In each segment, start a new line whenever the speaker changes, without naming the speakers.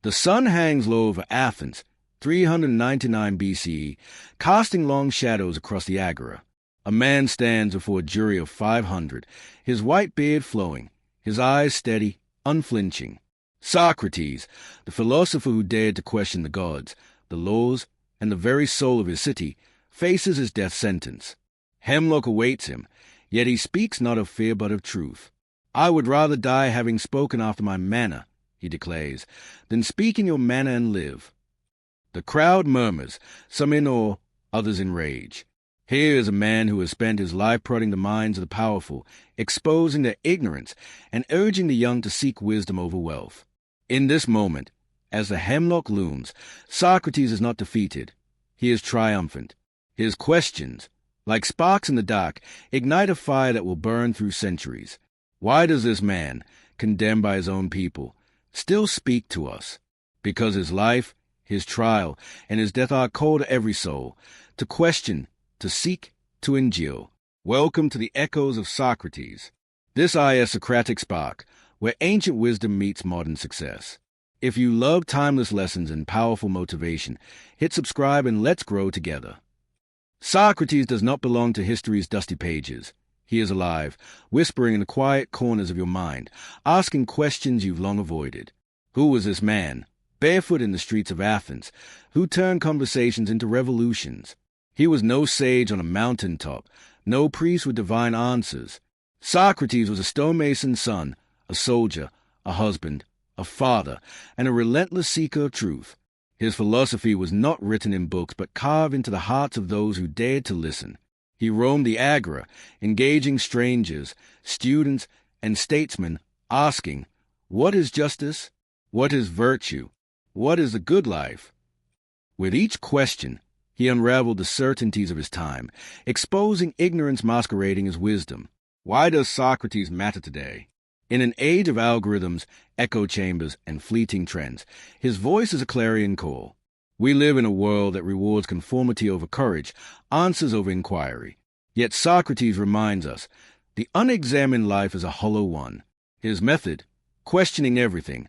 The sun hangs low over Athens, 399 BCE, casting long shadows across the agora. A man stands before a jury of 500, his white beard flowing, his eyes steady, unflinching. Socrates, the philosopher who dared to question the gods, the laws, and the very soul of his city, faces his death sentence. Hemlock awaits him, yet he speaks not of fear but of truth. "I would rather die having spoken after my manner," he declares, "than speak in your manner and live." The crowd murmurs, some in awe, others in rage. Here is a man who has spent his life prodding the minds of the powerful, exposing their ignorance, and urging the young to seek wisdom over wealth. In this moment, as the hemlock looms, Socrates is not defeated. He is triumphant. His questions, like sparks in the dark, ignite a fire that will burn through centuries. Why does this man, condemned by his own people, still speak to us? Because his life, his trial, and his death are a call to every soul, to question, to seek, to endure. Welcome to the echoes of Socrates. This is Socratic Spark, where ancient wisdom meets modern success. If you love timeless lessons and powerful motivation, hit subscribe and let's grow together. Socrates does not belong to history's dusty pages. He is alive, whispering in the quiet corners of your mind, asking questions you've long avoided. Who was this man, barefoot in the streets of Athens, who turned conversations into revolutions? He was no sage on a mountaintop, no priest with divine answers. Socrates was a stonemason's son, a soldier, a husband, a father, and a relentless seeker of truth. His philosophy was not written in books but carved into the hearts of those who dared to listen. He roamed the agora, engaging strangers, students, and statesmen, asking, "What is justice? What is virtue? What is the good life?" With each question, he unraveled the certainties of his time, exposing ignorance masquerading as wisdom. Why does Socrates matter today? In an age of algorithms, echo chambers, and fleeting trends, his voice is a clarion call. We live in a world that rewards conformity over courage, answers over inquiry. Yet Socrates reminds us, the unexamined life is a hollow one. His method, questioning everything,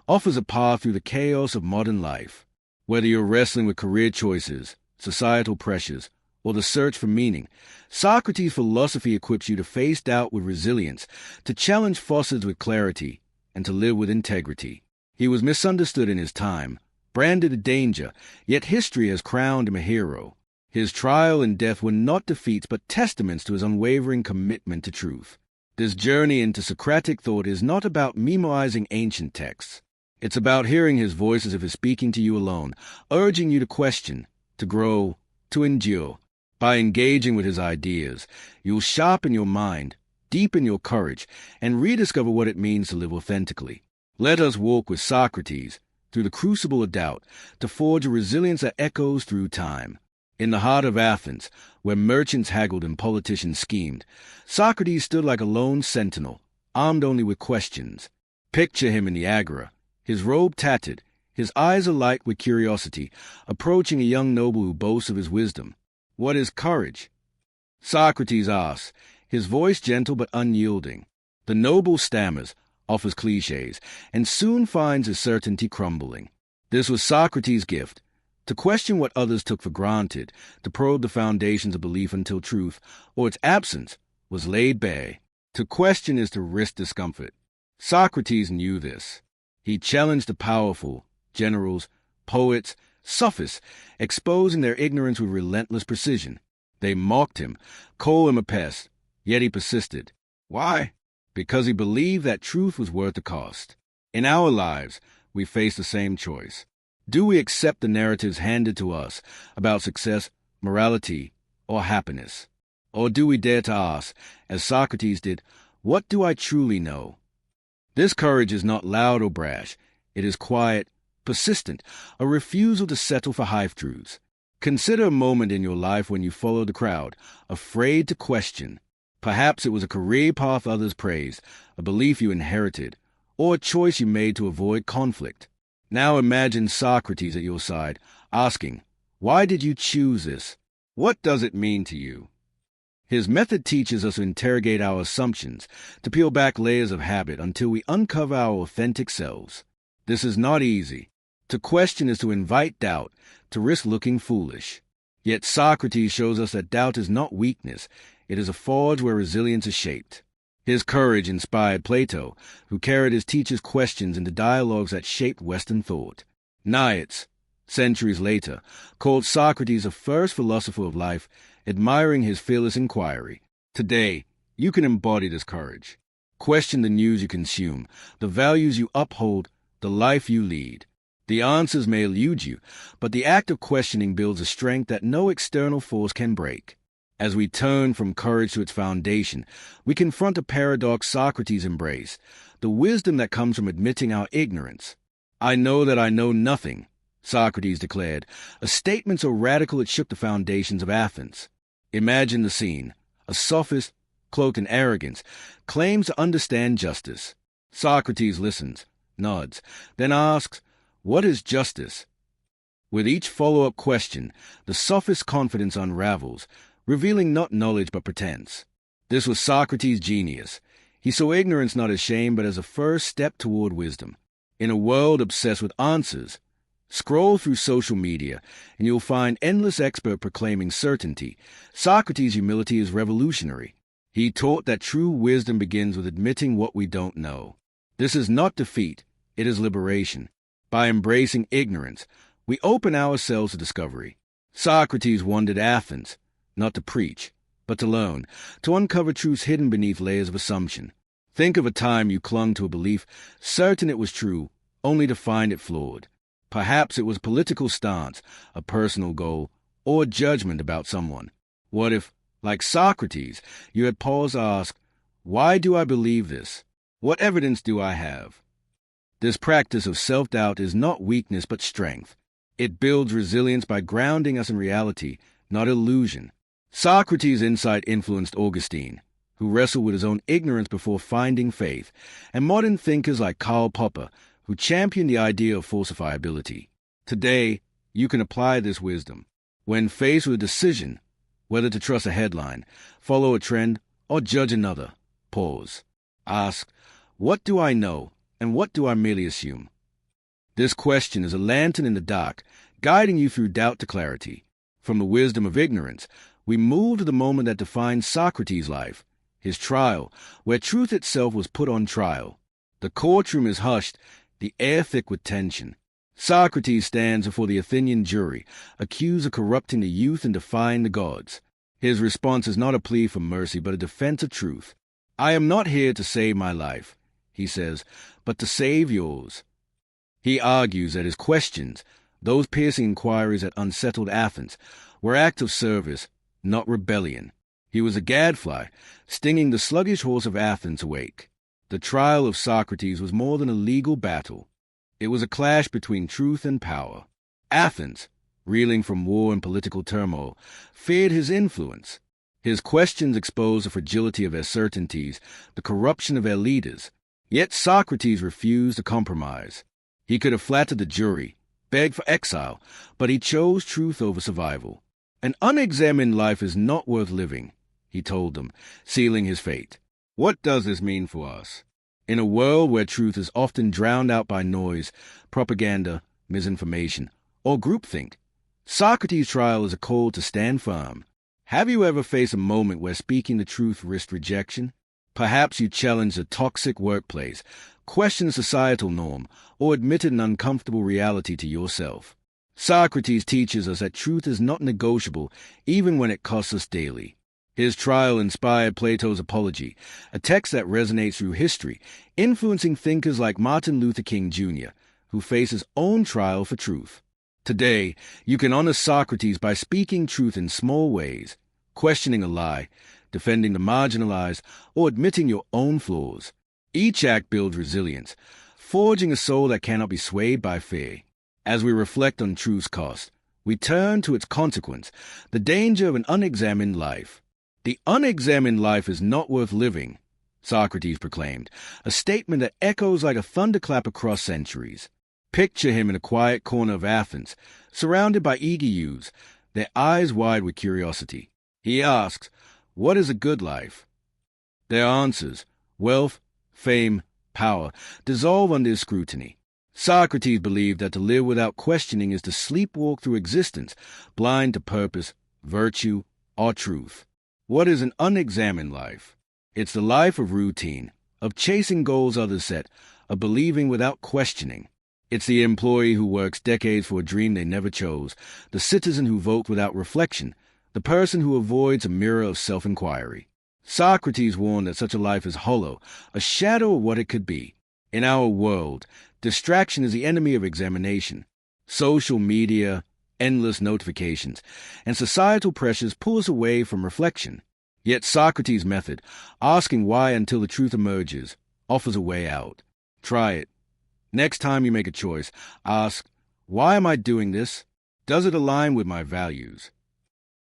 offers a path through the chaos of modern life. Whether you're wrestling with career choices, societal pressures, or the search for meaning, Socrates' philosophy equips you to face doubt with resilience, to challenge falsehoods with clarity, and to live with integrity. He was misunderstood in his time, branded a danger, yet history has crowned him a hero. His trial and death were not defeats but testaments to his unwavering commitment to truth. This journey into Socratic thought is not about memorizing ancient texts. It's about hearing his voice as if he's speaking to you alone, urging you to question, to grow, to endure. By engaging with his ideas, you'll sharpen your mind, deepen your courage, and rediscover what it means to live authentically. Let us walk with Socrates through the crucible of doubt to forge a resilience that echoes through time. In the heart of Athens, where merchants haggled and politicians schemed, Socrates stood like a lone sentinel, armed only with questions. Picture him in the agora, his robe tattered, his eyes alight with curiosity, approaching a young noble who boasts of his wisdom. What is courage? Socrates asks, his voice gentle but unyielding. The noble stammers, offers clichés, and soon finds his certainty crumbling. This was Socrates' gift, to question what others took for granted, to probe the foundations of belief until truth, or its absence, was laid bare. To question is to risk discomfort. Socrates knew this. He challenged the powerful, generals, poets, sophists, exposing their ignorance with relentless precision. They mocked him, called him a pest, yet he persisted. Why? Because he believed that truth was worth the cost. In our lives, we face the same choice. Do we accept the narratives handed to us about success, morality, or happiness? Or do we dare to ask, as Socrates did, what do I truly know? This courage is not loud or brash. It is quiet, persistent, a refusal to settle for half-truths. Consider a moment in your life when you followed the crowd, afraid to question. Perhaps it was a career path others praised, a belief you inherited, or a choice you made to avoid conflict. Now imagine Socrates at your side, asking, why did you choose this? What does it mean to you? His method teaches us to interrogate our assumptions, to peel back layers of habit until we uncover our authentic selves. This is not easy. To question is to invite doubt, to risk looking foolish. Yet Socrates shows us that doubt is not weakness. It is a forge where resilience is shaped. His courage inspired Plato, who carried his teacher's questions into dialogues that shaped Western thought. Nietzsche, centuries later, called Socrates the first philosopher of life, admiring his fearless inquiry. Today, you can embody this courage. Question the news you consume, the values you uphold, the life you lead. The answers may elude you, but the act of questioning builds a strength that no external force can break. As we turn from courage to its foundation, we confront a paradox Socrates embraced, the wisdom that comes from admitting our ignorance. I know that I know nothing, Socrates declared, a statement so radical it shook the foundations of Athens. Imagine the scene. A sophist, cloaked in arrogance, claims to understand justice. Socrates listens, nods, then asks, "What is justice?" With each follow-up question, the sophist's confidence unravels, revealing not knowledge but pretense. This was Socrates' genius. He saw ignorance not as shame but as a first step toward wisdom. In a world obsessed with answers, scroll through social media and you'll find endless experts proclaiming certainty. Socrates' humility is revolutionary. He taught that true wisdom begins with admitting what we don't know. This is not defeat, it is liberation. By embracing ignorance, we open ourselves to discovery. Socrates wandered Athens, not to preach, but to learn, to uncover truths hidden beneath layers of assumption. Think of a time you clung to a belief, certain it was true, only to find it flawed. Perhaps it was a political stance, a personal goal, or a judgment about someone. What if, like Socrates, you had paused to ask, why do I believe this? What evidence do I have? This practice of self-doubt is not weakness but strength. It builds resilience by grounding us in reality, not illusion. Socrates' insight influenced Augustine, who wrestled with his own ignorance before finding faith, and modern thinkers like Karl Popper, who championed the idea of falsifiability. Today, you can apply this wisdom. When faced with a decision, whether to trust a headline, follow a trend, or judge another, pause. Ask, what do I know, and what do I merely assume? This question is a lantern in the dark, guiding you through doubt to clarity. From the wisdom of ignorance, we move to the moment that defines Socrates' life, his trial, where truth itself was put on trial. The courtroom is hushed, the air thick with tension. Socrates stands before the Athenian jury, accused of corrupting the youth and defying the gods. His response is not a plea for mercy, but a defense of truth. I am not here to save my life, he says, but to save yours. He argues that his questions, those piercing inquiries that unsettled Athens, were acts of service, not rebellion. He was a gadfly, stinging the sluggish horse of Athens awake. The trial of Socrates was more than a legal battle. It was a clash between truth and power. Athens, reeling from war and political turmoil, feared his influence. His questions exposed the fragility of their certainties, the corruption of their leaders. Yet Socrates refused to compromise. He could have flattered the jury, begged for exile, but he chose truth over survival. An unexamined life is not worth living, he told them, sealing his fate. What does this mean for us? In a world where truth is often drowned out by noise, propaganda, misinformation, or groupthink, Socrates' trial is a call to stand firm. Have you ever faced a moment where speaking the truth risked rejection? Perhaps you challenged a toxic workplace, questioned a societal norm, or admitted an uncomfortable reality to yourself. Socrates teaches us that truth is not negotiable even when it costs us daily. His trial inspired Plato's Apology, a text that resonates through history, influencing thinkers like Martin Luther King Jr., who faced his own trial for truth. Today, you can honor Socrates by speaking truth in small ways, questioning a lie, defending the marginalized, or admitting your own flaws. Each act builds resilience, forging a soul that cannot be swayed by fear. As we reflect on truth's cost, we turn to its consequence, the danger of an unexamined life. The unexamined life is not worth living, Socrates proclaimed, a statement that echoes like a thunderclap across centuries. Picture him in a quiet corner of Athens, surrounded by eager youths, their eyes wide with curiosity. He asks, what is a good life? Their answers, wealth, fame, power, dissolve under his scrutiny. Socrates believed that to live without questioning is to sleepwalk through existence, blind to purpose, virtue, or truth. What is an unexamined life? It's the life of routine, of chasing goals others set, of believing without questioning. It's the employee who works decades for a dream they never chose, the citizen who votes without reflection, the person who avoids a mirror of self-inquiry. Socrates warned that such a life is hollow, a shadow of what it could be. In our world, distraction is the enemy of examination. Social media, endless notifications, and societal pressures pull us away from reflection. Yet Socrates' method, asking why until the truth emerges, offers a way out. Try it. Next time you make a choice, ask, why am I doing this? Does it align with my values?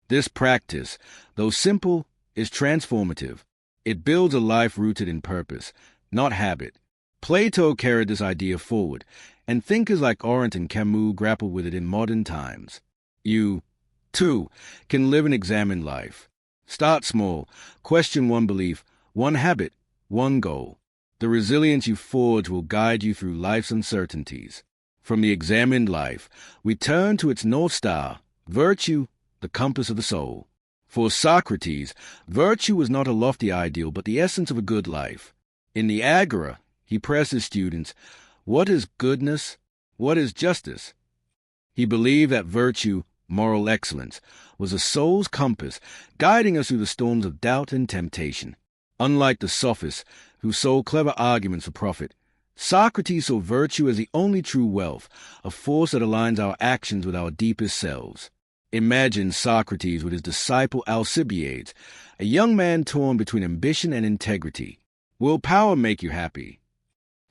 This practice, though simple, is transformative. It builds a life rooted in purpose, not habit. Plato carried this idea forward, and thinkers like Arendt and Camus grapple with it in modern times. You, too, can live an examined life. Start small, question one belief, one habit, one goal. The resilience you forge will guide you through life's uncertainties. From the examined life, we turn to its North Star, virtue, the compass of the soul. For Socrates, virtue was not a lofty ideal, but the essence of a good life. In the Agora, he pressed his students, what is goodness? What is justice? He believed that virtue, moral excellence, was a soul's compass, guiding us through the storms of doubt and temptation. Unlike the sophists, who sold clever arguments for profit, Socrates saw virtue as the only true wealth, a force that aligns our actions with our deepest selves. Imagine Socrates with his disciple Alcibiades, a young man torn between ambition and integrity. Will power make you happy?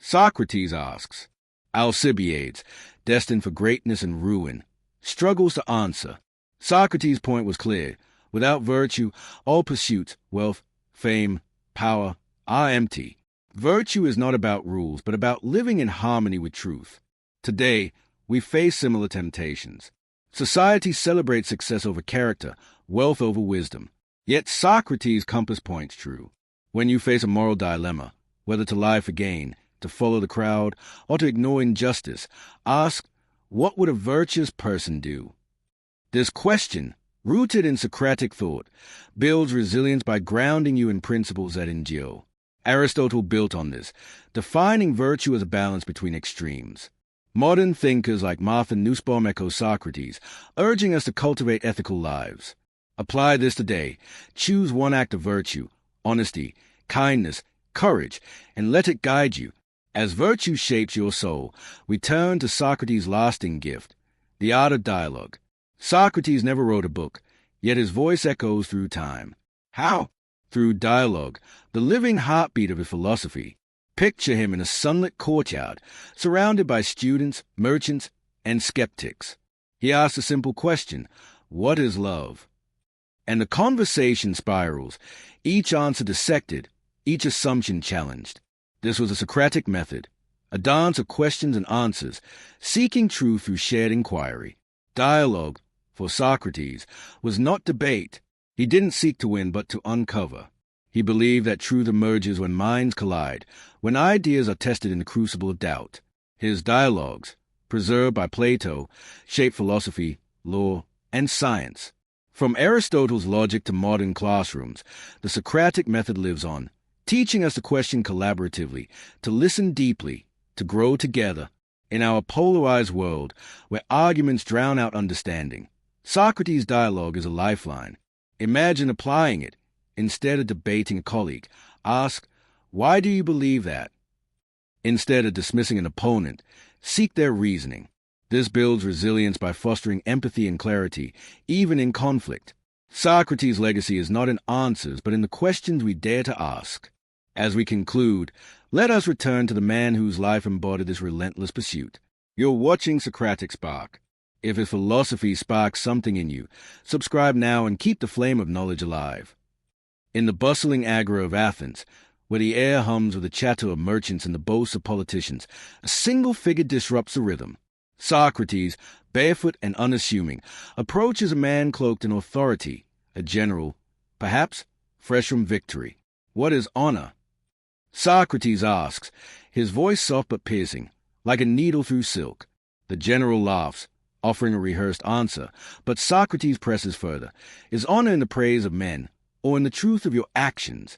Socrates asks. Alcibiades, destined for greatness and ruin, struggles to answer. Socrates' point was clear. Without virtue, all pursuits, wealth, fame, power, are empty. Virtue is not about rules, but about living in harmony with truth. Today, we face similar temptations. Society celebrates success over character, wealth over wisdom. Yet Socrates' compass points true. When you face a moral dilemma, whether to lie for gain, to follow the crowd, or to ignore injustice, ask, what would a virtuous person do? This question, rooted in Socratic thought, builds resilience by grounding you in principles that endure. Aristotle built on this, defining virtue as a balance between extremes. Modern thinkers like Martha Nussbaum echo Socrates, urging us to cultivate ethical lives. Apply this today. Choose one act of virtue, honesty, kindness, courage, and let it guide you. As virtue shapes your soul, we turn to Socrates' lasting gift, the art of dialogue. Socrates never wrote a book, yet his voice echoes through time. How? Through dialogue, the living heartbeat of his philosophy. Picture him in a sunlit courtyard, surrounded by students, merchants, and skeptics. He asks a simple question, what is love? And the conversation spirals, each answer dissected, each assumption challenged. This was a Socratic method, a dance of questions and answers, seeking truth through shared inquiry. Dialogue, for Socrates, was not debate. He didn't seek to win, but to uncover. He believed that truth emerges when minds collide, when ideas are tested in the crucible of doubt. His dialogues, preserved by Plato, shaped philosophy, law, and science. From Aristotle's logic to modern classrooms, the Socratic method lives on, teaching us to question collaboratively, to listen deeply, to grow together. In our polarized world, where arguments drown out understanding, Socrates' dialogue is a lifeline. Imagine applying it. Instead of debating a colleague, ask, why do you believe that? Instead of dismissing an opponent, seek their reasoning. This builds resilience by fostering empathy and clarity, even in conflict. Socrates' legacy is not in answers, but in the questions we dare to ask. As we conclude, let us return to the man whose life embodied this relentless pursuit. You're watching Socratic Spark. If his philosophy sparks something in you, subscribe now and keep the flame of knowledge alive. In the bustling agora of Athens, where the air hums with the chatter of merchants and the boasts of politicians, a single figure disrupts the rhythm. Socrates, barefoot and unassuming, approaches a man cloaked in authority, a general, perhaps fresh from victory. What is honor? Socrates asks, his voice soft but piercing, like a needle through silk. The general laughs, offering a rehearsed answer, but Socrates presses further. Is honor in the praise of men, or in the truth of your actions?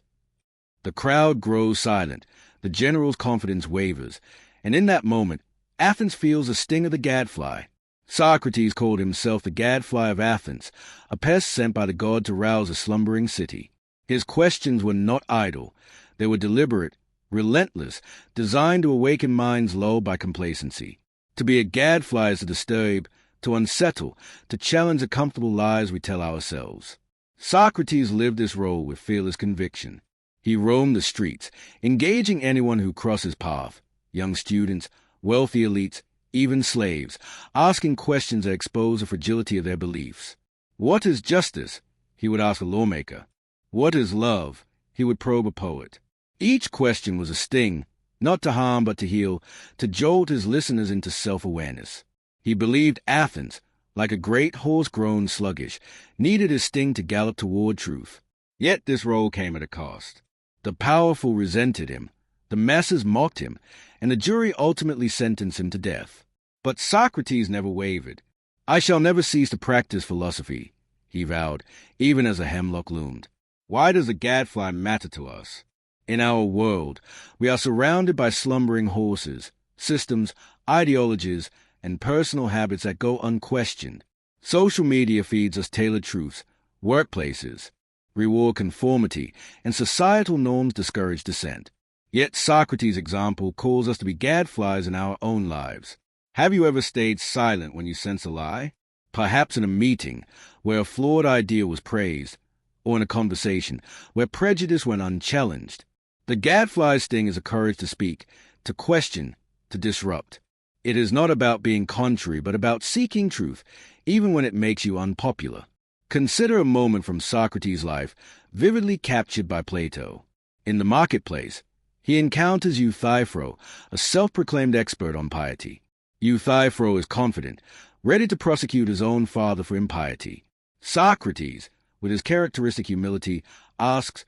The crowd grows silent, the general's confidence wavers, and in that moment, Athens feels the sting of the gadfly. Socrates called himself the gadfly of Athens, a pest sent by the god to rouse a slumbering city. His questions were not idle. They were deliberate, relentless, designed to awaken minds lulled by complacency. To be a gadfly is to disturb, to unsettle, to challenge the comfortable lies we tell ourselves. Socrates lived this role with fearless conviction. He roamed the streets, engaging anyone who crossed his path, young students, wealthy elites, even slaves, asking questions that expose the fragility of their beliefs. What is justice? He would ask a lawmaker. What is love? He would probe a poet. Each question was a sting, not to harm but to heal, to jolt his listeners into self-awareness. He believed Athens, like a great horse grown sluggish, needed his sting to gallop toward truth. Yet this role came at a cost. The powerful resented him, the masses mocked him, and the jury ultimately sentenced him to death. But Socrates never wavered. I shall never cease to practice philosophy, he vowed, even as a hemlock loomed. Why does the gadfly matter to us? In our world, we are surrounded by slumbering horses, systems, ideologies, and personal habits that go unquestioned. Social media feeds us tailored truths, workplaces reward conformity, and societal norms discourage dissent. Yet Socrates' example calls us to be gadflies in our own lives. Have you ever stayed silent when you sense a lie? Perhaps in a meeting where a flawed idea was praised, or in a conversation where prejudice went unchallenged. The gadfly's sting is a courage to speak, to question, to disrupt. It is not about being contrary, but about seeking truth, even when it makes you unpopular. Consider a moment from Socrates' life, vividly captured by Plato. In the marketplace, he encounters Euthyphro, a self-proclaimed expert on piety. Euthyphro is confident, ready to prosecute his own father for impiety. Socrates, with his characteristic humility, asks,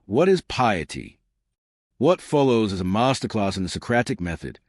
"What is piety?" What follows is a masterclass in the Socratic method.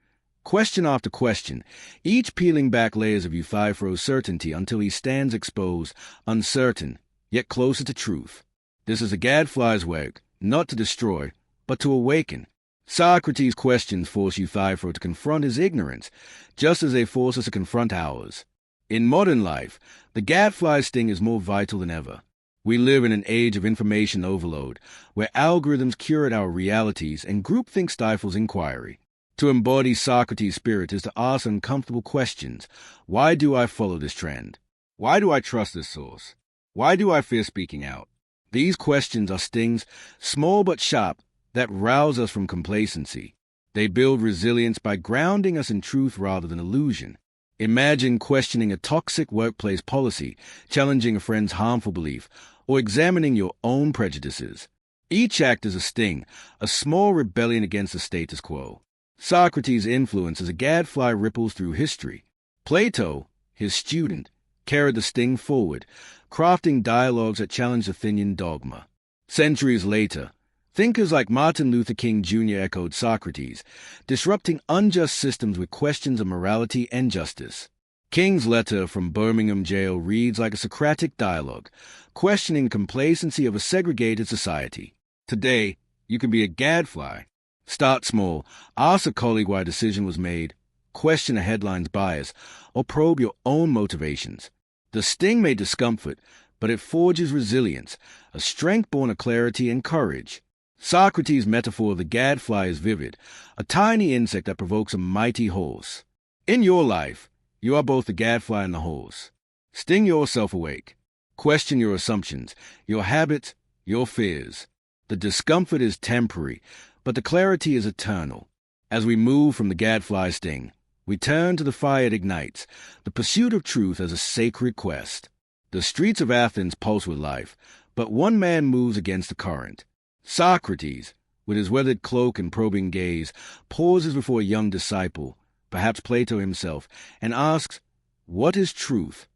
Question after question, each peeling back layers of Euthyphro's certainty until he stands exposed, uncertain, yet closer to truth. This is a gadfly's work, not to destroy, but to awaken. Socrates' questions force Euthyphro to confront his ignorance, just as they force us to confront ours. In modern life, the gadfly's sting is more vital than ever. We live in an age of information overload, where algorithms curate our realities and groupthink stifles inquiry. To embody Socrates' spirit is to ask uncomfortable questions. Why do I follow this trend? Why do I trust this source? Why do I fear speaking out? These questions are stings, small but sharp, that rouse us from complacency. They build resilience by grounding us in truth rather than illusion. Imagine questioning a toxic workplace policy, challenging a friend's harmful belief, or examining your own prejudices. Each act is a sting, a small rebellion against the status quo. Socrates' influence as a gadfly ripples through history. Plato, his student, carried the sting forward, crafting dialogues that challenged Athenian dogma. Centuries later, thinkers like Martin Luther King Jr. echoed Socrates, disrupting unjust systems with questions of morality and justice. King's letter from Birmingham jail reads like a Socratic dialogue, questioning the complacency of a segregated society. Today, you can be a gadfly. Start small, ask a colleague why a decision was made, question a headline's bias, or probe your own motivations. The sting may discomfort, but it forges resilience, a strength born of clarity and courage. Socrates' metaphor of the gadfly is vivid, a tiny insect that provokes a mighty horse. In your life, you are both the gadfly and the horse. Sting yourself awake. Question your assumptions, your habits, your fears. The discomfort is temporary, but the clarity is eternal. As we move from the gadfly sting, we turn to the fire it ignites, the pursuit of truth as a sacred quest. The streets of Athens pulse with life, but one man moves against the current. Socrates, with his weathered cloak and probing gaze, pauses before a young disciple, perhaps Plato himself, and asks, "What is truth?"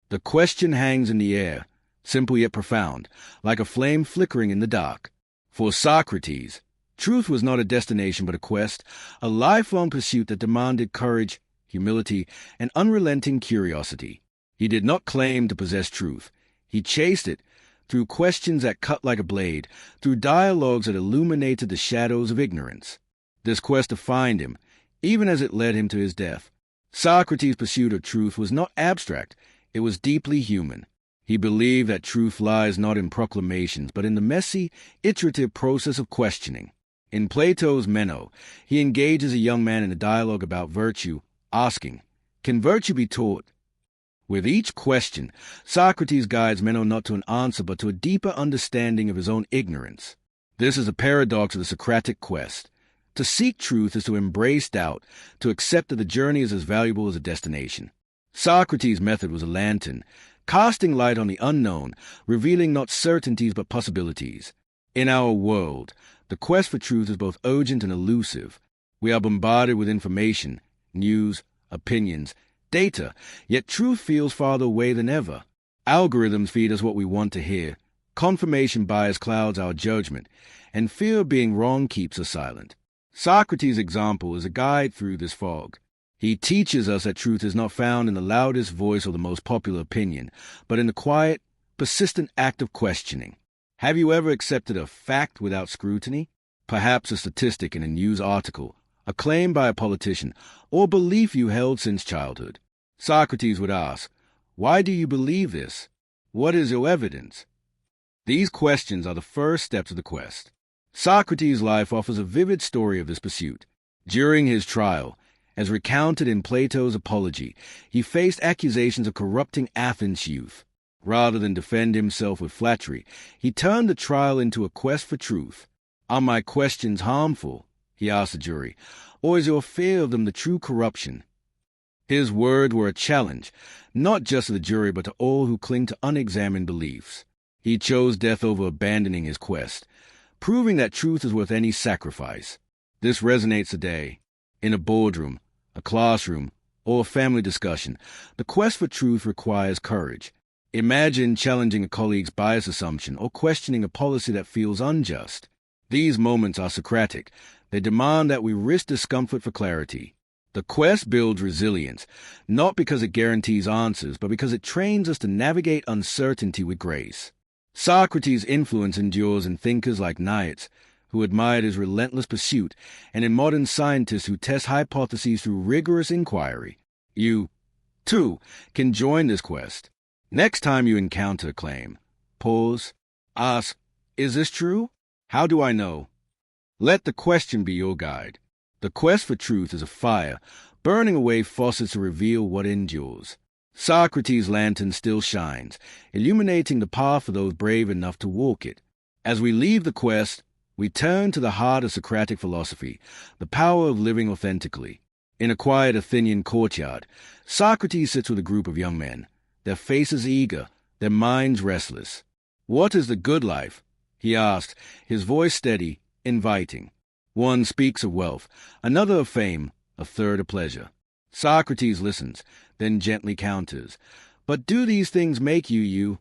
The question hangs in the air, simple yet profound, like a flame flickering in the dark. For Socrates, Truth was not a destination but a quest, a lifelong pursuit that demanded courage, humility, and unrelenting curiosity. He did not claim to possess truth. He chased it through questions that cut like a blade, through dialogues that illuminated the shadows of ignorance. This quest defined him, even as it led him to his death. Socrates' pursuit of truth was not abstract, it was deeply human. He believed that truth lies not in proclamations, but in the messy, iterative process of questioning. In Plato's Meno, he engages a young man in a dialogue about virtue, asking, "Can virtue be taught?" With each question, Socrates guides Meno not to an answer but to a deeper understanding of his own ignorance. This is a paradox of the Socratic quest. To seek truth is to embrace doubt, to accept that the journey is as valuable as the destination. Socrates' method was a lantern, casting light on the unknown, revealing not certainties but possibilities. In our world, the quest for truth is both urgent and elusive. We are bombarded with information, news, opinions, data, yet truth feels farther away than ever. Algorithms feed us what we want to hear. Confirmation bias clouds our judgment, and fear of being wrong keeps us silent. Socrates' example is a guide through this fog. He teaches us that truth is not found in the loudest voice or the most popular opinion, but in the quiet, persistent act of questioning. Have you ever accepted a fact without scrutiny? Perhaps a statistic in a news article, a claim by a politician, or belief you held since childhood. Socrates would ask, "Why do you believe this? What is your evidence?" These questions are the first steps of the quest. Socrates' life offers a vivid story of this pursuit. During his trial, as recounted in Plato's Apology, he faced accusations of corrupting Athens' youth. Rather than defend himself with flattery, he turned the trial into a quest for truth. "Are my questions harmful?" he asked the jury, "or is your fear of them the true corruption?" His words were a challenge, not just to the jury but to all who cling to unexamined beliefs. He chose death over abandoning his quest, proving that truth is worth any sacrifice. This resonates today. In a boardroom, a classroom, or a family discussion, the quest for truth requires courage. Imagine challenging a colleague's bias assumption or questioning a policy that feels unjust. These moments are Socratic. They demand that we risk discomfort for clarity. The quest builds resilience, not because it guarantees answers, but because it trains us to navigate uncertainty with grace. Socrates' influence endures in thinkers like Nietzsche, who admired his relentless pursuit, and in modern scientists who test hypotheses through rigorous inquiry. You, too, can join this quest. Next time you encounter a claim, pause, ask, "Is this true? How do I know?" Let the question be your guide. The quest for truth is a fire, burning away faucets to reveal what endures. Socrates' lantern still shines, illuminating the path for those brave enough to walk it. As we leave the quest, we turn to the heart of Socratic philosophy, the power of living authentically. In a quiet Athenian courtyard, Socrates sits with a group of young men, their faces eager, their minds restless. "What is the good life?" he asked, his voice steady, inviting. One speaks of wealth, another of fame, a third of pleasure. Socrates listens, then gently counters. "But do these things make you you?"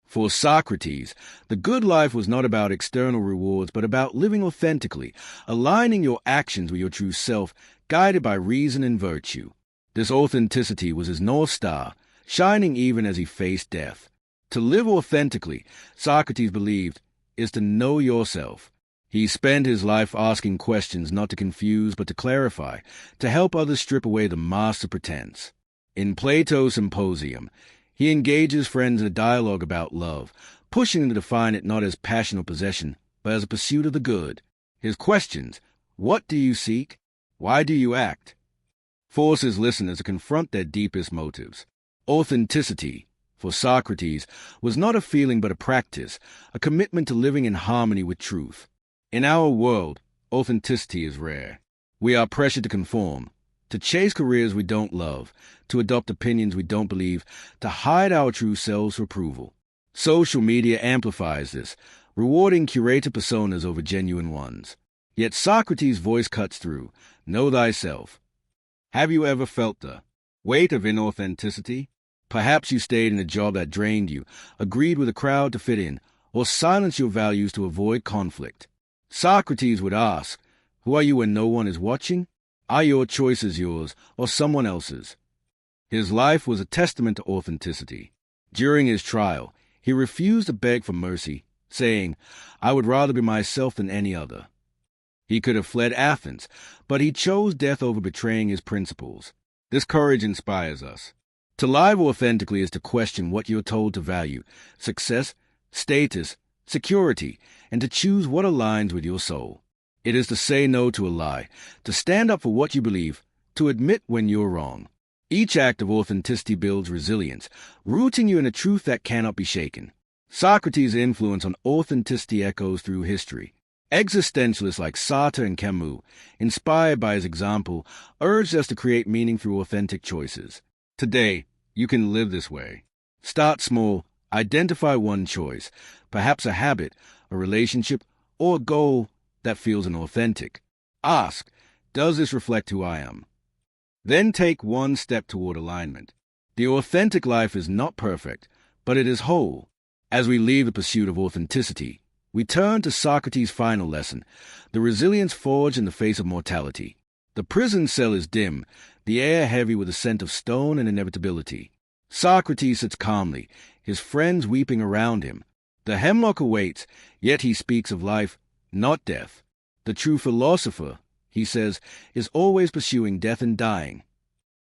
For Socrates, the good life was not about external rewards, but about living authentically, aligning your actions with your true self, guided by reason and virtue. This authenticity was his North Star, shining even as he faced death. To live authentically, Socrates believed, is to know yourself. He spent his life asking questions not to confuse but to clarify, to help others strip away the mask of pretense. In Plato's Symposium, he engages friends in a dialogue about love, pushing them to define it not as passion or possession, but as a pursuit of the good. His questions, "What do you seek? Why do you act?" force his listeners to confront their deepest motives. Authenticity, for Socrates, was not a feeling but a practice, a commitment to living in harmony with truth. In our world, authenticity is rare. We are pressured to conform, to chase careers we don't love, to adopt opinions we don't believe, to hide our true selves for approval. Social media amplifies this, rewarding curated personas over genuine ones. Yet Socrates' voice cuts through. Know thyself. Have you ever felt the weight of inauthenticity? Perhaps you stayed in a job that drained you, agreed with a crowd to fit in, or silenced your values to avoid conflict. Socrates would ask, who are you when no one is watching? Are your choices yours or someone else's? His life was a testament to authenticity. During his trial, he refused to beg for mercy, saying, I would rather be myself than any other. He could have fled Athens, but he chose death over betraying his principles. This courage inspires us. To live authentically is to question what you're told to value, success, status, security, and to choose what aligns with your soul. It is to say no to a lie, to stand up for what you believe, to admit when you're wrong. Each act of authenticity builds resilience, rooting you in a truth that cannot be shaken. Socrates' influence on authenticity echoes through history. Existentialists like Sartre and Camus, inspired by his example, urged us to create meaning through authentic choices. Today, you can live this way. Start small, identify one choice, perhaps a habit, a relationship, or a goal that feels inauthentic. Ask, does this reflect who I am? Then take one step toward alignment. The authentic life is not perfect, but it is whole. As we leave the pursuit of authenticity, we turn to Socrates' final lesson, the resilience forged in the face of mortality. The prison cell is dim, the air heavy with the scent of stone and inevitability. Socrates sits calmly, his friends weeping around him. The hemlock awaits, yet he speaks of life, not death. The true philosopher, he says, is always pursuing death and dying.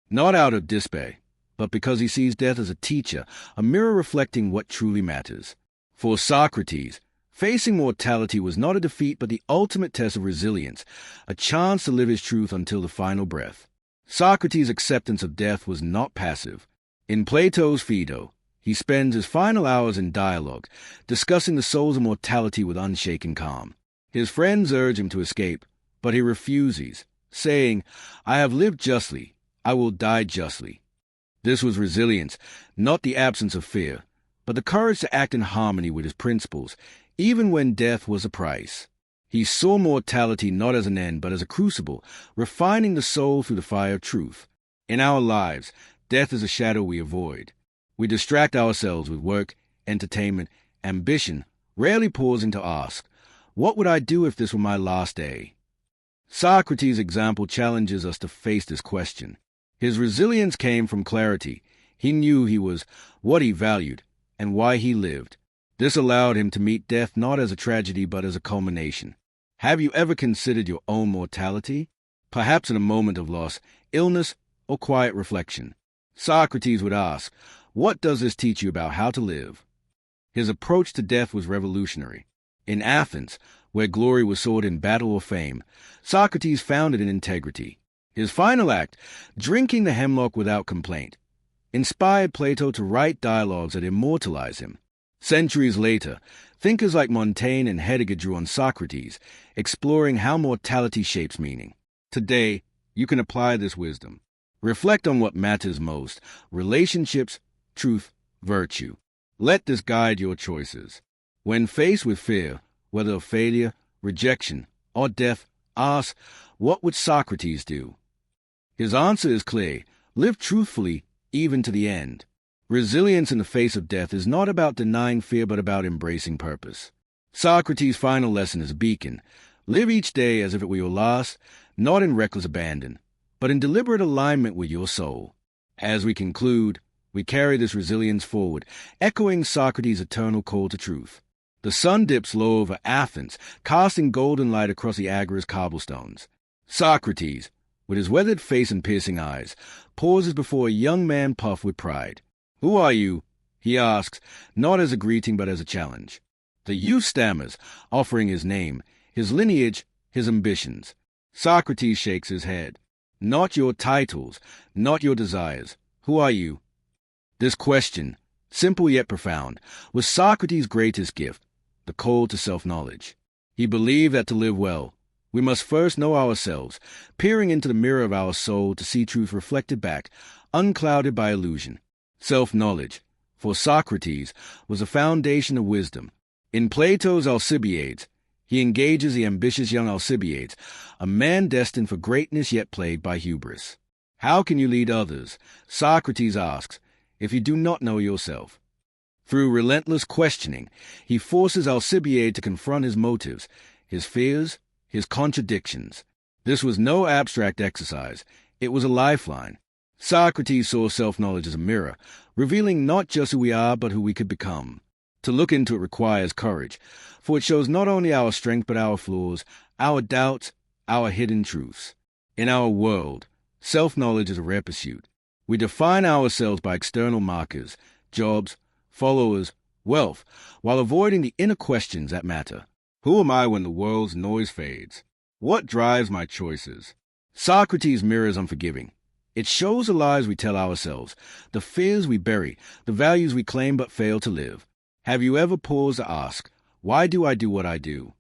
Not out of despair, but because he sees death as a teacher, a mirror reflecting what truly matters. For Socrates, facing mortality was not a defeat but the ultimate test of resilience, a chance to live his truth until the final breath. Socrates' acceptance of death was not passive. In Plato's Phaedo, he spends his final hours in dialogue, discussing the soul's immortality with unshaken calm. His friends urge him to escape, but he refuses, saying, I have lived justly, I will die justly. This was resilience, not the absence of fear, but the courage to act in harmony with his principles, even when death was a price. He saw mortality not as an end, but as a crucible, refining the soul through the fire of truth. In our lives, death is a shadow we avoid. We distract ourselves with work, entertainment, ambition, rarely pausing to ask, what would I do if this were my last day? Socrates' example challenges us to face this question. His resilience came from clarity. He knew he was what he valued and why he lived. This allowed him to meet death not as a tragedy but as a culmination. Have you ever considered your own mortality? Perhaps in a moment of loss, illness, or quiet reflection. Socrates would ask, what does this teach you about how to live? His approach to death was revolutionary. In Athens, where glory was sought in battle or fame, Socrates found it in integrity. His final act, drinking the hemlock without complaint, inspired Plato to write dialogues that immortalize him. Centuries later, thinkers like Montaigne and Heidegger drew on Socrates, exploring how mortality shapes meaning. Today, you can apply this wisdom. Reflect on what matters most: relationships, truth, virtue. Let this guide your choices. When faced with fear, whether of failure, rejection, or death, ask, what would Socrates do? His answer is clear: live truthfully, even to the end. Resilience in the face of death is not about denying fear but about embracing purpose. Socrates' final lesson is a beacon. Live each day as if it were your last, not in reckless abandon, but in deliberate alignment with your soul. As we conclude, we carry this resilience forward, echoing Socrates' eternal call to truth. The sun dips low over Athens, casting golden light across the Agora's cobblestones. Socrates, with his weathered face and piercing eyes, pauses before a young man puffed with pride. Who are you? He asks, not as a greeting but as a challenge. The youth stammers, offering his name, his lineage, his ambitions. Socrates shakes his head. Not your titles, not your desires. Who are you? This question, simple yet profound, was Socrates' greatest gift, the call to self-knowledge. He believed that to live well, we must first know ourselves, peering into the mirror of our soul to see truth reflected back, unclouded by illusion. Self-knowledge, for Socrates, was a foundation of wisdom. In Plato's Alcibiades, he engages the ambitious young Alcibiades, a man destined for greatness yet plagued by hubris. How can you lead others, Socrates asks, if you do not know yourself? Through relentless questioning, he forces Alcibiades to confront his motives, his fears, his contradictions. This was no abstract exercise. It was a lifeline. Socrates saw self-knowledge as a mirror, revealing not just who we are but who we could become. To look into it requires courage, for it shows not only our strength but our flaws, our doubts, our hidden truths. In our world, self-knowledge is a rare pursuit. We define ourselves by external markers, jobs, followers, wealth, while avoiding the inner questions that matter. Who am I when the world's noise fades? What drives my choices? Socrates' mirror is unforgiving. It shows the lies we tell ourselves, the fears we bury, the values we claim but fail to live. Have you ever paused to ask, why do I do what I do?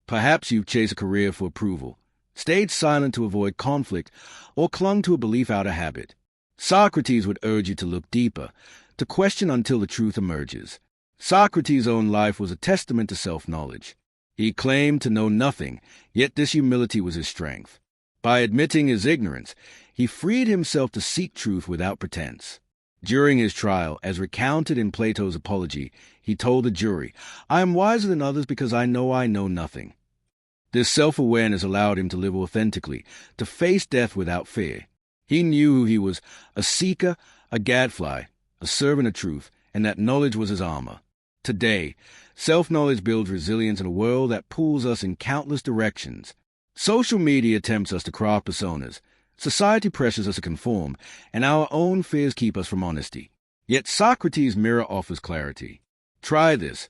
Perhaps you've chased a career for approval, stayed silent to avoid conflict, or clung to a belief out of habit. Socrates would urge you to look deeper, to question until the truth emerges. Socrates' own life was a testament to self-knowledge. He claimed to know nothing, yet this humility was his strength. By admitting his ignorance, he freed himself to seek truth without pretense. During his trial, as recounted in Plato's Apology, he told the jury, "I am wiser than others because I know nothing." This self-awareness allowed him to live authentically, to face death without fear. He knew who he was, a seeker, a gadfly, a servant of truth, and that knowledge was his armor. Today, self-knowledge builds resilience in a world that pulls us in countless directions. Social media tempts us to craft personas. Society pressures us to conform, and our own fears keep us from honesty. Yet Socrates' mirror offers clarity. Try this.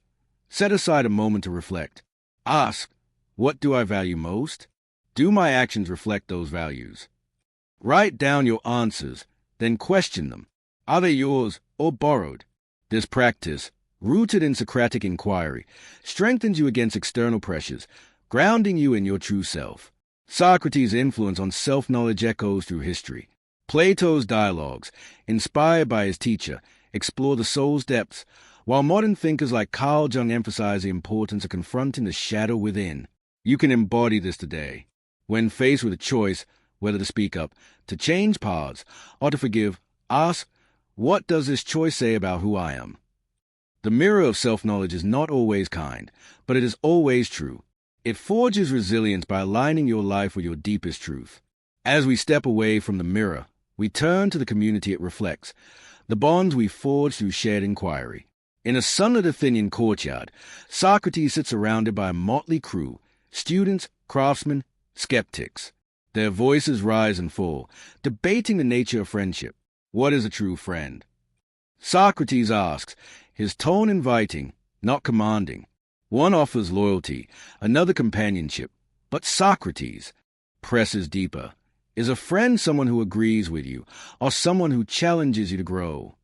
Set aside a moment to reflect. Ask, what do I value most? Do my actions reflect those values? Write down your answers, then question them. Are they yours or borrowed? This practice, rooted in Socratic inquiry, strengthens you against external pressures, grounding you in your true self. Socrates' influence on self-knowledge echoes through history. Plato's dialogues, inspired by his teacher, explore the soul's depths, while modern thinkers like Carl Jung emphasize the importance of confronting the shadow within. You can embody this today. When faced with a choice, whether to speak up, to change paths, or to forgive, ask, what does this choice say about who I am? The mirror of self-knowledge is not always kind, but it is always true. It forges resilience by aligning your life with your deepest truth. As we step away from the mirror, we turn to the community it reflects, the bonds we forge through shared inquiry. In a sunlit Athenian courtyard, Socrates sits surrounded by a motley crew, students, craftsmen, skeptics. Their voices rise and fall, debating the nature of friendship. What is a true friend? Socrates asks, his tone inviting, not commanding. One offers loyalty, another companionship, but Socrates presses deeper. Is a friend someone who agrees with you, or someone who challenges you to grow?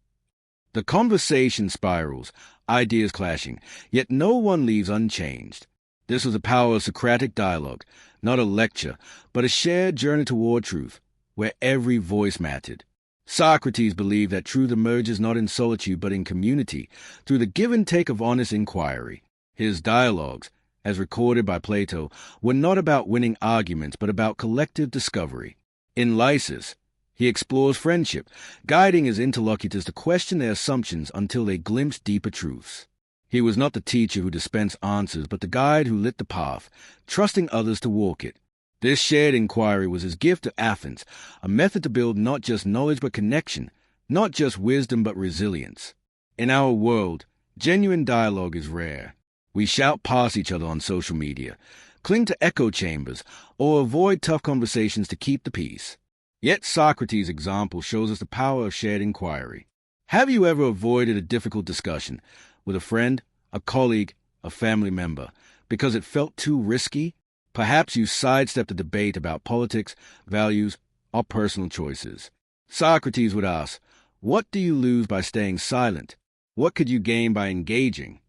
The conversation spirals, ideas clashing, yet no one leaves unchanged. This was the power of Socratic dialogue, not a lecture, but a shared journey toward truth, where every voice mattered. Socrates believed that truth emerges not in solitude but in community, through the give and take of honest inquiry. His dialogues, as recorded by Plato, were not about winning arguments but about collective discovery. In Lysis, he explores friendship, guiding his interlocutors to question their assumptions until they glimpse deeper truths. He was not the teacher who dispensed answers, but the guide who lit the path, trusting others to walk it. This shared inquiry was his gift to Athens, a method to build not just knowledge but connection, not just wisdom but resilience. In our world, genuine dialogue is rare. We shout past each other on social media, cling to echo chambers, or avoid tough conversations to keep the peace. Yet Socrates' example shows us the power of shared inquiry. Have you ever avoided a difficult discussion with a friend, a colleague, a family member, because it felt too risky? Perhaps you sidestepped a debate about politics, values, or personal choices. Socrates would ask, what do you lose by staying silent? What could you gain by engaging?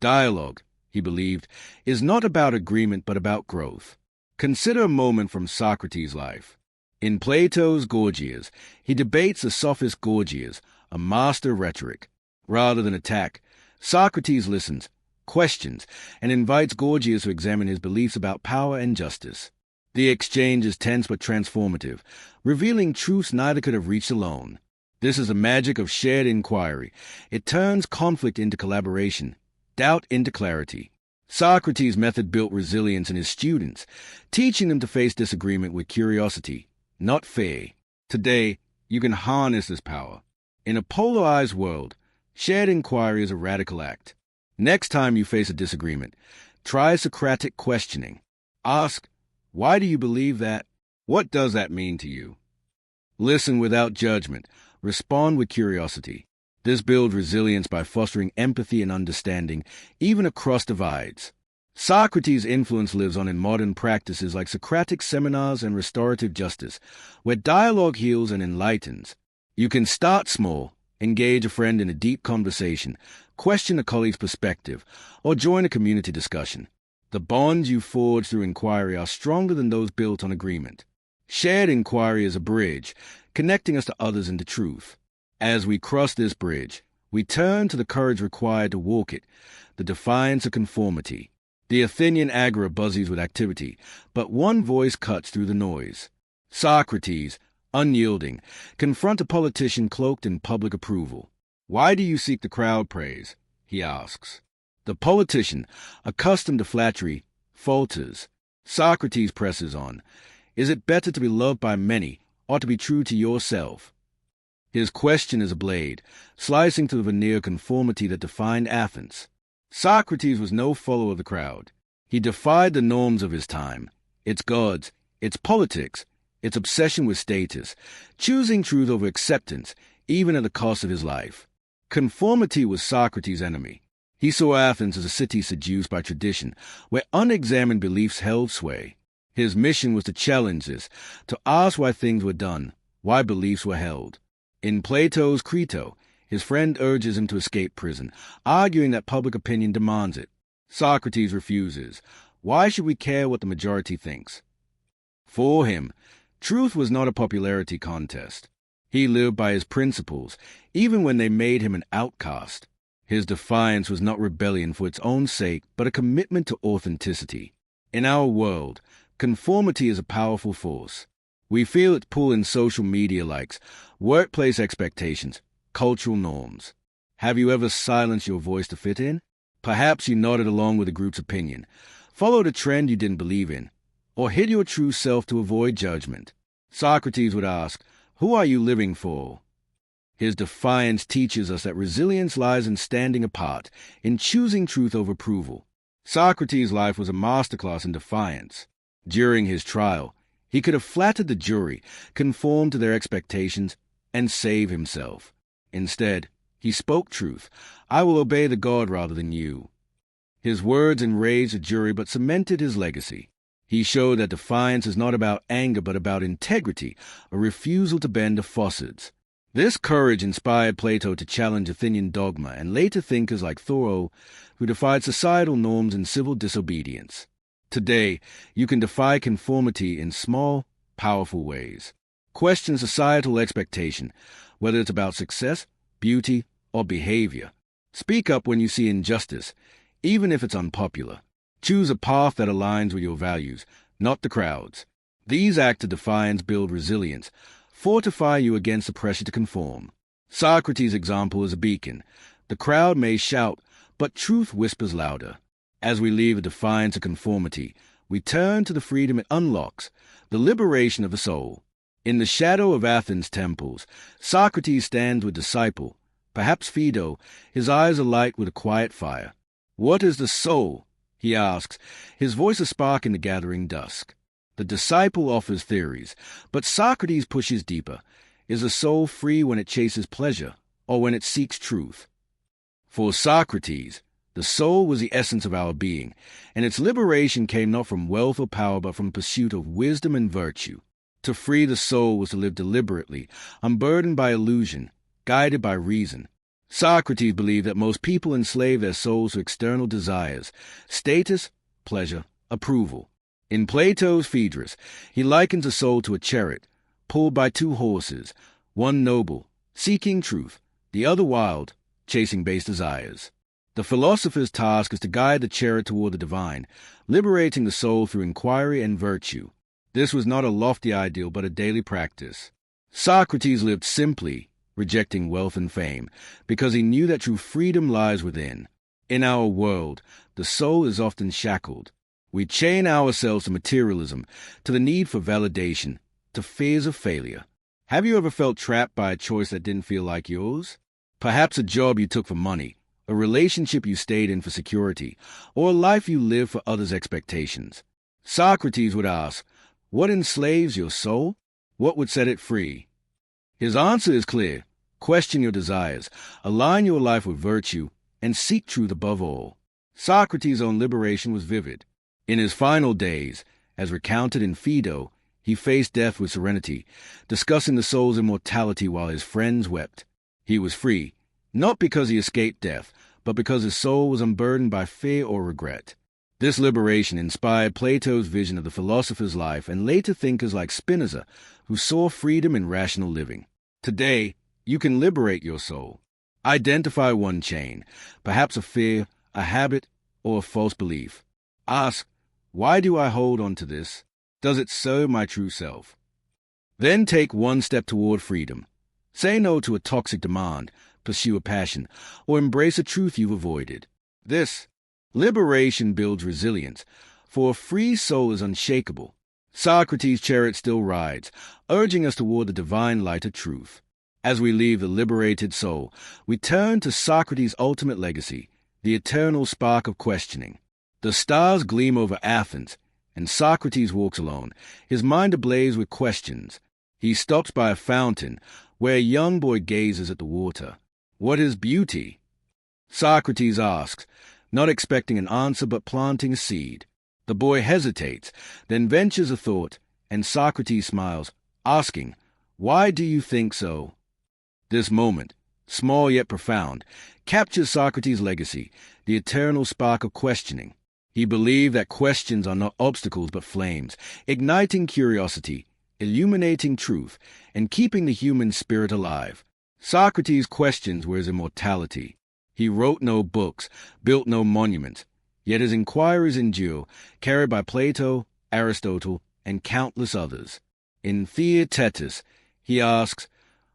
Dialogue, he believed, is not about agreement but about growth. Consider a moment from Socrates' life. In Plato's Gorgias, he debates the sophist Gorgias, a master of rhetoric. Rather than attack, Socrates listens, questions, and invites Gorgias to examine his beliefs about power and justice. The exchange is tense but transformative, revealing truths neither could have reached alone. This is the magic of shared inquiry. It turns conflict into collaboration, doubt into clarity. Socrates' method built resilience in his students, teaching them to face disagreement with curiosity, not fear. Today, you can harness this power. In a polarized world, shared inquiry is a radical act. Next time you face a disagreement, try Socratic questioning. Ask, why do you believe that? What does that mean to you? Listen without judgment. Respond with curiosity. This builds resilience by fostering empathy and understanding, even across divides. Socrates' influence lives on in modern practices like Socratic seminars and restorative justice, where dialogue heals and enlightens. You can start small, engage a friend in a deep conversation, question a colleague's perspective, or join a community discussion. The bonds you forge through inquiry are stronger than those built on agreement. Shared inquiry is a bridge, connecting us to others and to truth. As we cross this bridge, we turn to the courage required to walk it, the defiance of conformity. The Athenian agora buzzes with activity, but one voice cuts through the noise. Socrates, unyielding, confronts a politician cloaked in public approval. Why do you seek the crowd praise? He asks. The politician, accustomed to flattery, falters. Socrates presses on. Is it better to be loved by many, or to be true to yourself? His question is a blade, slicing through the veneer conformity that defined Athens. Socrates was no follower of the crowd. He defied the norms of his time, its gods, its politics, its obsession with status, choosing truth over acceptance, even at the cost of his life. Conformity was Socrates' enemy. He saw Athens as a city seduced by tradition, where unexamined beliefs held sway. His mission was to challenge this, to ask why things were done, why beliefs were held. In Plato's Crito, his friend urges him to escape prison, arguing that public opinion demands it. Socrates refuses. Why should we care what the majority thinks? For him, truth was not a popularity contest. He lived by his principles, even when they made him an outcast. His defiance was not rebellion for its own sake, but a commitment to authenticity. In our world, conformity is a powerful force. We feel its pull in social media likes, workplace expectations, cultural norms. Have you ever silenced your voice to fit in? Perhaps you nodded along with a group's opinion, followed a trend you didn't believe in, or hid your true self to avoid judgment. Socrates would ask, who are you living for? His defiance teaches us that resilience lies in standing apart, in choosing truth over approval. Socrates' life was a masterclass in defiance. During his trial, he could have flattered the jury, conformed to their expectations, and save himself. Instead, he spoke truth. I will obey the god rather than you. His words enraged the jury but cemented his legacy. He showed that defiance is not about anger but about integrity, a refusal to bend to falsehoods. This courage inspired Plato to challenge Athenian dogma and later thinkers like Thoreau, who defied societal norms and civil disobedience. Today, you can defy conformity in small, powerful ways. Question societal expectation, whether it's about success, beauty, or behavior. Speak up when you see injustice, even if it's unpopular. Choose a path that aligns with your values, not the crowd's. These acts of defiance build resilience, fortify you against the pressure to conform. Socrates' example is a beacon. The crowd may shout, but truth whispers louder. As we leave a defiance of conformity, we turn to the freedom it unlocks, the liberation of the soul. In the shadow of Athens' temples, Socrates stands with disciple, perhaps Phaedo, his eyes alight with a quiet fire. What is the soul? He asks, his voice a spark in the gathering dusk. The disciple offers theories, but Socrates pushes deeper. Is the soul free when it chases pleasure, or when it seeks truth? For Socrates, the soul was the essence of our being, and its liberation came not from wealth or power but from pursuit of wisdom and virtue. To free the soul was to live deliberately, unburdened by illusion, guided by reason. Socrates believed that most people enslave their souls to external desires, status, pleasure, approval. In Plato's Phaedrus, he likens a soul to a chariot, pulled by two horses, one noble, seeking truth, the other wild, chasing base desires. The philosopher's task is to guide the chariot toward the divine, liberating the soul through inquiry and virtue. This was not a lofty ideal, but a daily practice. Socrates lived simply, rejecting wealth and fame, because he knew that true freedom lies within. In our world, the soul is often shackled. We chain ourselves to materialism, to the need for validation, to fears of failure. Have you ever felt trapped by a choice that didn't feel like yours? Perhaps a job you took for money, a relationship you stayed in for security, or a life you lived for others' expectations. Socrates would ask, what enslaves your soul? What would set it free? His answer is clear. Question your desires, align your life with virtue, and seek truth above all. Socrates' own liberation was vivid. In his final days, as recounted in Phaedo, he faced death with serenity, discussing the soul's immortality while his friends wept. He was free, not because he escaped death, but because his soul was unburdened by fear or regret. This liberation inspired Plato's vision of the philosopher's life and later thinkers like Spinoza, who saw freedom in rational living. Today, you can liberate your soul. Identify one chain, perhaps a fear, a habit, or a false belief. Ask, why do I hold on to this? Does it serve my true self? Then take one step toward freedom. Say no to a toxic demand, pursue a passion, or embrace a truth you've avoided. This liberation builds resilience, for a free soul is unshakable. Socrates' chariot still rides, urging us toward the divine light of truth. As we leave the liberated soul, we turn to Socrates' ultimate legacy, the eternal spark of questioning. The stars gleam over Athens, and Socrates walks alone, his mind ablaze with questions. He stops by a fountain, where a young boy gazes at the water. What is beauty? Socrates asks, not expecting an answer but planting a seed. The boy hesitates, then ventures a thought, and Socrates smiles, asking, why do you think so? This moment, small yet profound, captures Socrates' legacy, the eternal spark of questioning. He believed that questions are not obstacles but flames, igniting curiosity, illuminating truth, and keeping the human spirit alive. Socrates' questions were his immortality. He wrote no books, built no monuments, yet his inquiries endure, carried by Plato, Aristotle, and countless others. In Theaetetus, he asks,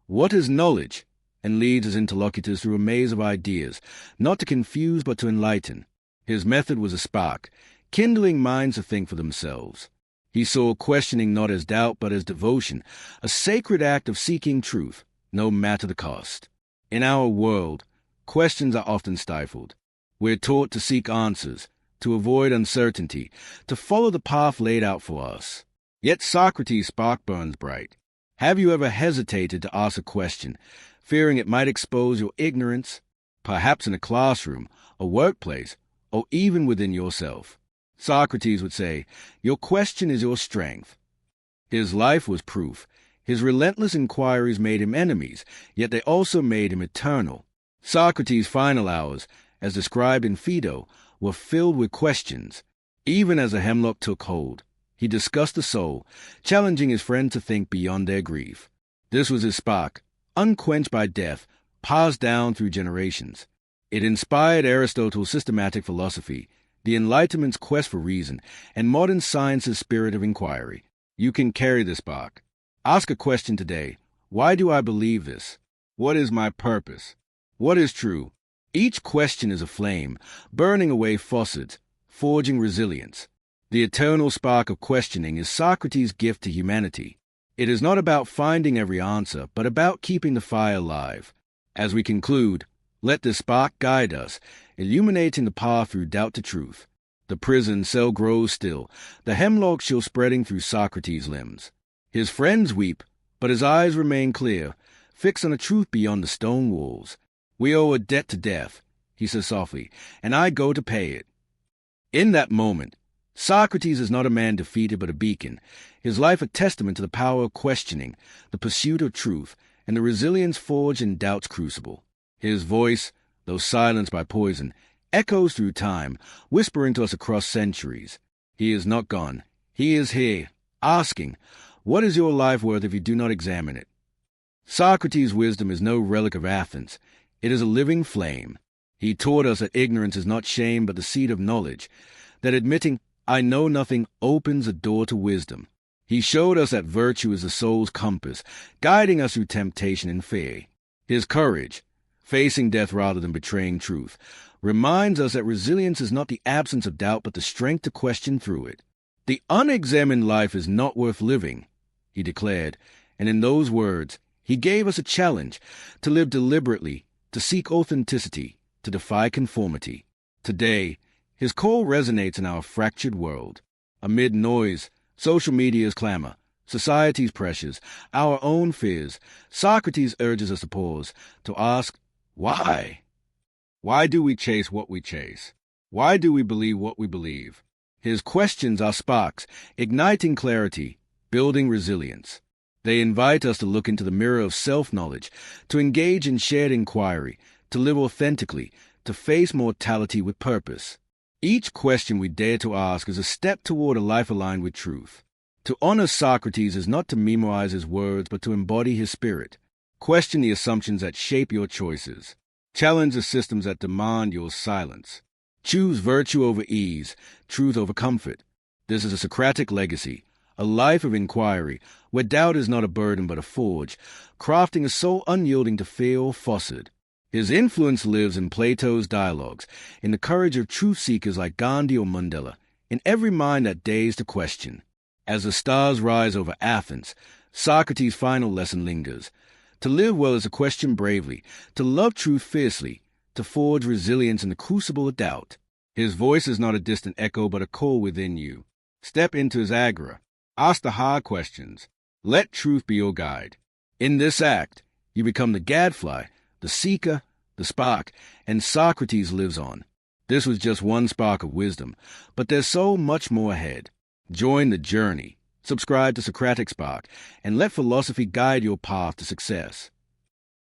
what is knowledge? And leads his interlocutors through a maze of ideas, not to confuse but to enlighten. His method was a spark, kindling minds to think for themselves. He saw questioning not as doubt but as devotion, a sacred act of seeking truth, no matter the cost. In our world, questions are often stifled. We're taught to seek answers, to avoid uncertainty, to follow the path laid out for us. Yet Socrates' spark burns bright. Have you ever hesitated to ask a question, fearing it might expose your ignorance, perhaps in a classroom, a workplace, or even within yourself? Socrates would say, your question is your strength. His life was proof. His relentless inquiries made him enemies, yet they also made him eternal. Socrates' final hours, as described in Phaedo, were filled with questions. Even as a hemlock took hold, he discussed the soul, challenging his friend to think beyond their grief. This was his spark, unquenched by death, passed down through generations. It inspired Aristotle's systematic philosophy, the Enlightenment's quest for reason, and modern science's spirit of inquiry. You can carry this spark. Ask a question today. Why do I believe this? What is my purpose? What is true? Each question is a flame, burning away falsehoods, forging resilience. The eternal spark of questioning is Socrates' gift to humanity. It is not about finding every answer, but about keeping the fire alive. As we conclude, let this spark guide us, illuminating the path through doubt to truth. The prison cell grows still, the hemlock still spreading through Socrates' limbs. His friends weep, but his eyes remain clear, fixed on a truth beyond the stone walls. We owe a debt to death, he says softly, and I go to pay it. In that moment, Socrates is not a man defeated but a beacon, his life a testament to the power of questioning, the pursuit of truth, and the resilience forged in doubt's crucible. His voice, though silenced by poison, echoes through time, whispering to us across centuries. He is not gone. He is here, asking, what is your life worth if you do not examine it? Socrates' wisdom is no relic of Athens. It is a living flame. He taught us that ignorance is not shame but the seed of knowledge, that admitting, I know nothing, opens a door to wisdom. He showed us that virtue is the soul's compass, guiding us through temptation and fear. His courage, facing death rather than betraying truth, reminds us that resilience is not the absence of doubt but the strength to question through it. The unexamined life is not worth living, he declared, and in those words, he gave us a challenge to live deliberately, to seek authenticity, to defy conformity. Today, his call resonates in our fractured world. Amid noise, social media's clamor, society's pressures, our own fears, Socrates urges us to pause, to ask, why? Why do we chase what we chase? Why do we believe what we believe? His questions are sparks, igniting clarity, building resilience. They invite us to look into the mirror of self-knowledge, to engage in shared inquiry, to live authentically, to face mortality with purpose. Each question we dare to ask is a step toward a life aligned with truth. To honor Socrates is not to memorize his words, but to embody his spirit. Question the assumptions that shape your choices. Challenge the systems that demand your silence. Choose virtue over ease, truth over comfort. This is a Socratic legacy, a life of inquiry, where doubt is not a burden but a forge, crafting a soul unyielding to fear or falsehood. His influence lives in Plato's dialogues, in the courage of truth-seekers like Gandhi or Mandela, in every mind that dares to question. As the stars rise over Athens, Socrates' final lesson lingers. To live well is to question bravely, to love truth fiercely, to forge resilience in the crucible of doubt. His voice is not a distant echo but a call within you. Step into his agora. Ask the hard questions. Let truth be your guide. In this act, you become the gadfly, the seeker, the spark, and Socrates lives on. This was just one spark of wisdom, but there's so much more ahead. Join the journey. Subscribe to Socratic Spark, and let philosophy guide your path to success.